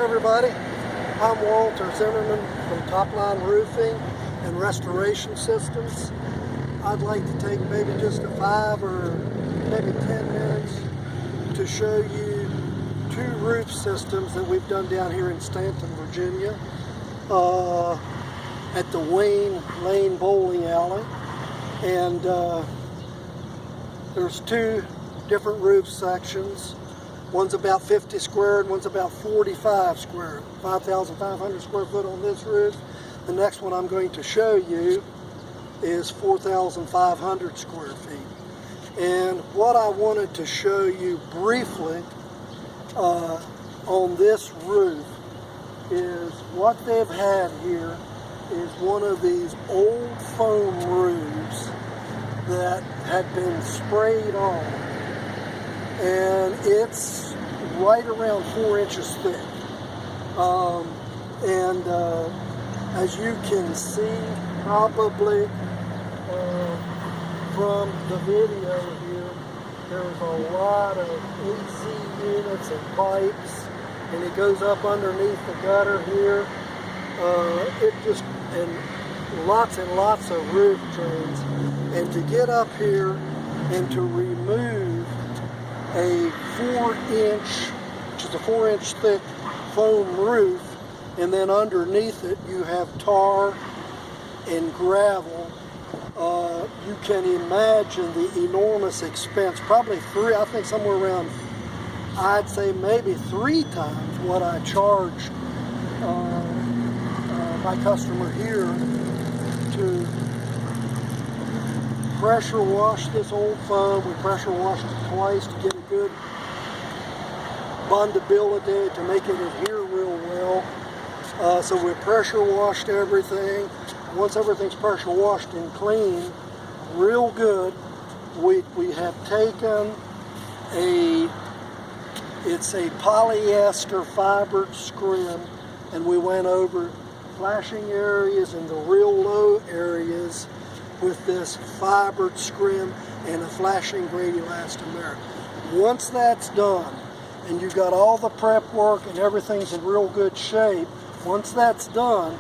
everybody. I'm Walter Zimmerman from Topline Roofing and Restoration Systems. I'd like to take maybe just 5 or maybe 10 minutes to show you 2 roof systems that we've done down here in Stanton, Virginia, at the Wayne Lane Bowling Alley. And there's 2 different roof sections. One's about 50 square and one's about 45 square, 5,500 square foot on this roof. The next one I'm going to show you is 4,500 square feet. And what I wanted to show you briefly on this roof is what they've had here is one of these old foam roofs that had been sprayed on. And it's right around 4 inches thick. As you can see, probably from the video here, there's a lot of AC units and pipes, and it goes up underneath the gutter here. And lots of roof drains. And to get up here and to remove a 4-inch, which is a 4-inch thick foam roof, and then underneath it you have tar and gravel. You can imagine the enormous expense, probably I think somewhere around, I'd say maybe 3 times what I charge my customer here to pressure wash this old foam. We pressure washed it twice to get a good bondability, to make it adhere real well. So we pressure washed everything. Once everything's pressure washed and clean real good, we have taken it's a polyester fibered scrim, and we went over flashing areas and the real low areas with this fibered scrim and a flashing grade elastomeric. Once that's done, and you've got all the prep work and everything's in real good shape, once that's done,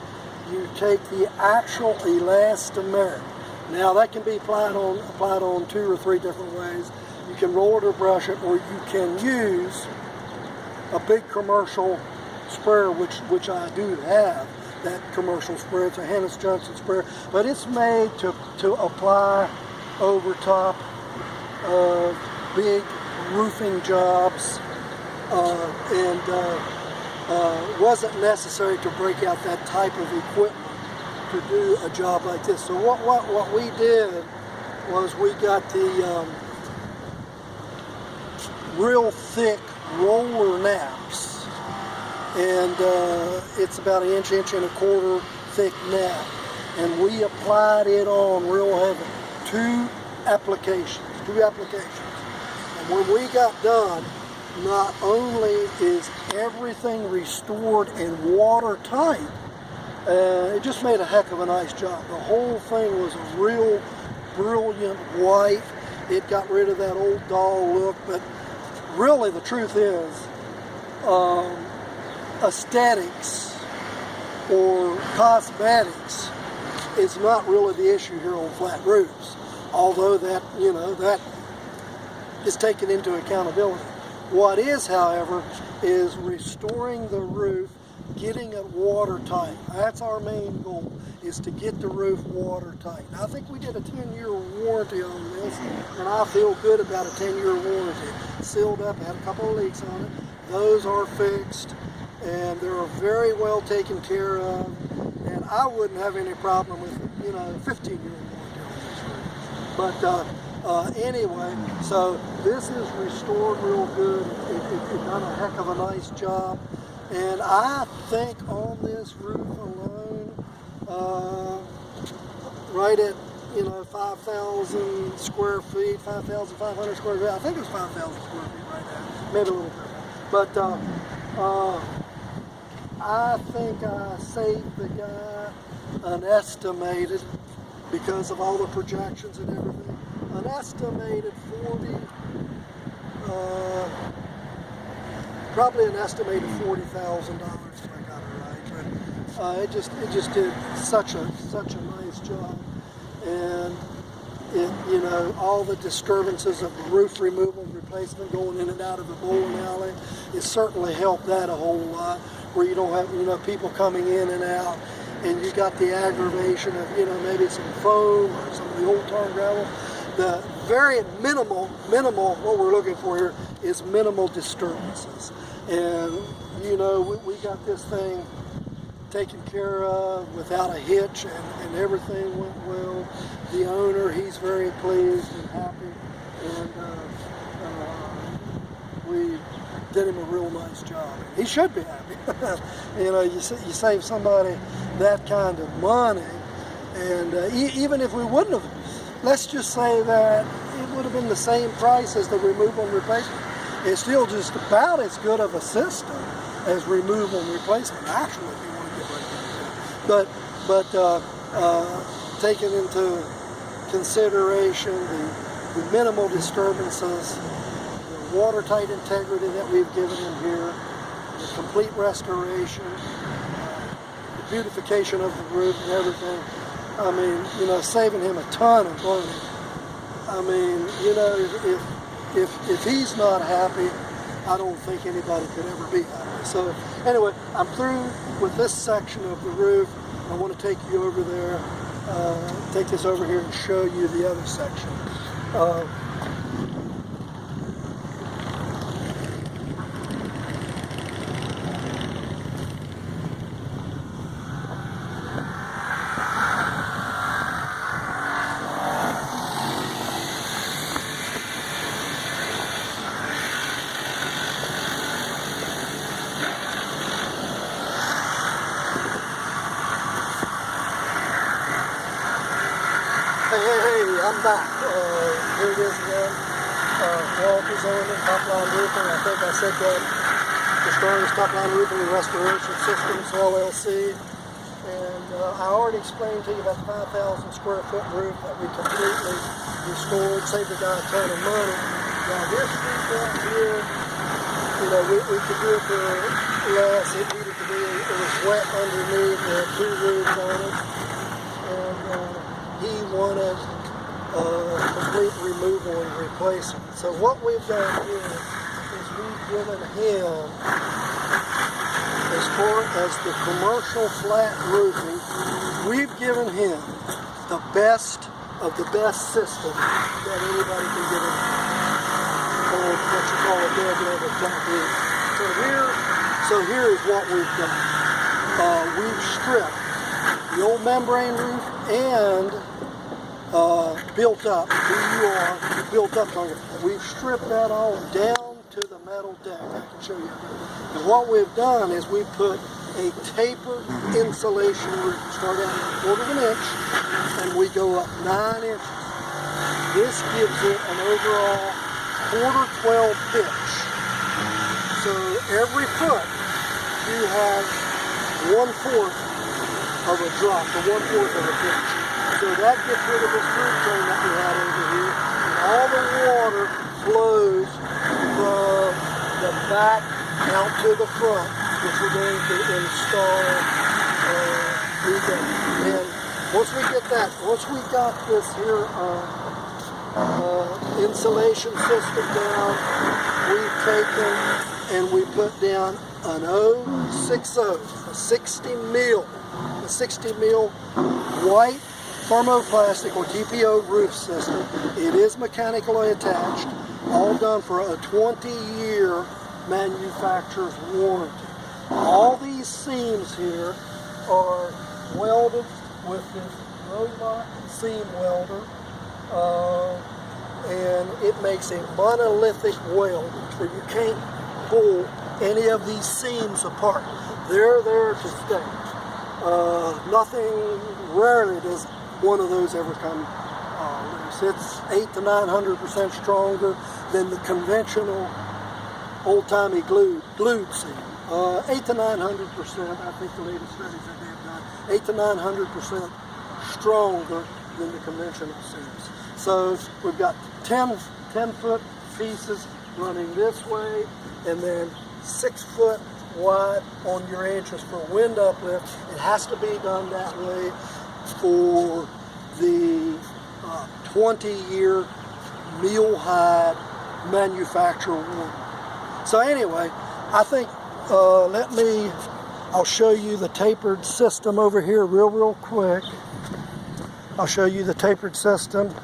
you take the actual elastomeric. Now that can be applied on 2 or 3 different ways. You can roll it or brush it, or you can use a big commercial sprayer, which I do have. That commercial sprayer, it's a Hannes Johnson sprayer, but it's made to apply over top of big roofing jobs, and wasn't necessary to break out that type of equipment to do a job like this. So what we did was we got the real thick roller naps. And it's about an inch and a quarter thick nap, and we applied it on real heavy. 2 applications. And when we got done, not only is everything restored and watertight, it just made a heck of a nice job. The whole thing was a real brilliant white. It got rid of that old doll look, but really the truth is, aesthetics or cosmetics is not really the issue here on flat roofs, although that is taken into accountability. What is, however, is restoring the roof, getting it watertight. That's our main goal, is to get the roof watertight. I think we did a 10-year warranty on this, and I feel good about a 10-year warranty. Sealed up, had a couple of leaks on it. Those are fixed, and they're very well taken care of, and I wouldn't have any problem with, 15-year warranty on this roof. But anyway, so this is restored real good. It done a heck of a nice job, and I think on this roof alone, right at 5,000 square feet, 5,500 square feet. I think it's 5,000 square feet right now, maybe a little bit. But I think I saved the guy an estimated, because of all the projections and everything, an estimated probably an estimated $40,000 if I got it right. But it just did such a nice job, and it, you know, all the disturbances of the roof removal and replacement going in and out of the bowling alley, it certainly helped that a whole lot, where you don't have, you know, people coming in and out, and you got the aggravation of, you know, maybe some foam or some of the old tar and gravel. The very minimal, what we're looking for here is minimal disturbances. And, you know, we got this thing taken care of without a hitch, and everything went well. The owner, he's very pleased and happy, and we did him a real nice job. He should be happy. You know, you save somebody that kind of money, and even if we wouldn't have, let's just say that it would have been the same price as the removal and replacement. It's still just about as good of a system as removal and replacement, actually, if you want to get right into it. But taking into consideration the minimal disturbances, the watertight integrity that we've given him here, the complete restoration, the beautification of the roof and everything, I mean, you know, saving him a ton of money. I mean, you know, if he's not happy, I don't think anybody could ever be happy. So anyway, I'm through with this section of the roof. I want to take you over there, take this over here and show you the other section. Hey, I'm back. Here it is again. Walker's Owner, Top Line Roofing. I think I said that. The strongest top line roofing and restoration systems, LLC. And I already explained to you about the 5,000 square foot roof that we completely restored, saved the guy a ton of money. Now this roof down here, you know, we could do it for less. It needed to be, it was wet underneath. There had 2 roofs on it. And he wanted complete removal and replacement. So what we've done here is we've given him, as far as the commercial flat roofing, we've given him the best of the best system that anybody can get in, or what you call a dead flat roof. So here is what we've done. We've stripped the old membrane roof and built up, built up on it. We've stripped that all down to the metal deck. I can show you. And what we've done is we put a tapered insulation roof. Start out at 1/4 of an inch, and we go up 9 inches. This gives it an overall 1/4-12 pitch. So every foot you have 1/4 of a drop, or 1/4 of a pitch. So that gets rid of this roof drain that we had over here. And all the water flows from the back out to the front, which we're going to install. And once we get that, once we got this here insulation system down, we've taken and we put down an 060, a 60 mil white thermoplastic or TPO roof system. It is mechanically attached, all done for a 20-year manufacturer's warranty. All these seams here are welded with this robot seam welder, and it makes a monolithic weld where you can't pull any of these seams apart. They're there to stay. Rarely does one of those ever come loose. It's 800 to 900% stronger than the conventional old-timey glued seam. 800 to 900%, I think the latest studies that they've done, 800 to 900% stronger than the conventional seams. So we've got 10-foot pieces running this way, and then 6 foot wide on your edges for wind uplift. It has to be done that way for the 20-year meal hide manufacturer warranty. So anyway, I think I'll show you the tapered system over here real quick. I'll show you the tapered system.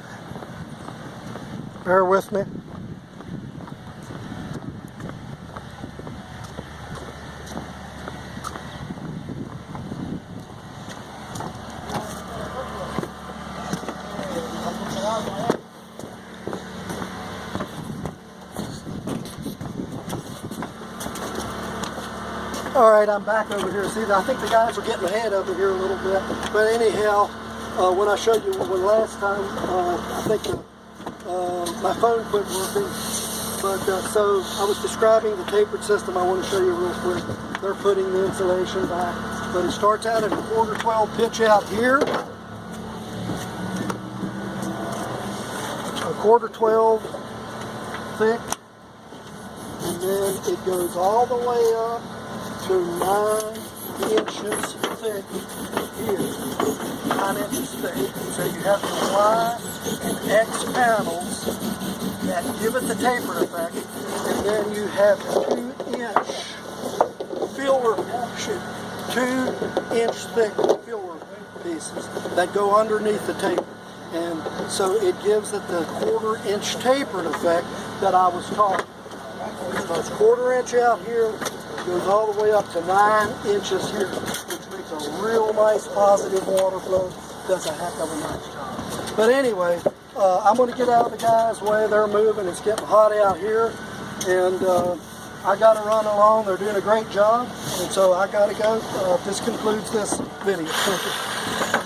Bear with me. All right, I'm back over here. See, I think the guys are getting ahead over here a little bit. But anyhow, when I showed you last time, I think my phone quit working. But so I was describing the tapered system. I want to show you real quick. They're putting the insulation back. But it starts out at a 1/4-12 pitch out here. A 1/4-12 thick. And then it goes all the way up to 9 inches thick here. 9 inches thick. So you have to apply an X panels that give it the tapered effect. And then you have 2-inch filler, 2-inch thick filler pieces that go underneath the taper. And so it gives it the 1/4-inch tapered effect that I was talking about. So it's 1/4 inch out here. Goes all the way up to 9 inches here, which makes a real nice positive water flow. Does a heck of a nice job. But anyway, I'm going to get out of the guys' way. They're moving. It's getting hot out here. And I got to run along. They're doing a great job. And so I got to go. This concludes this video. Thank you.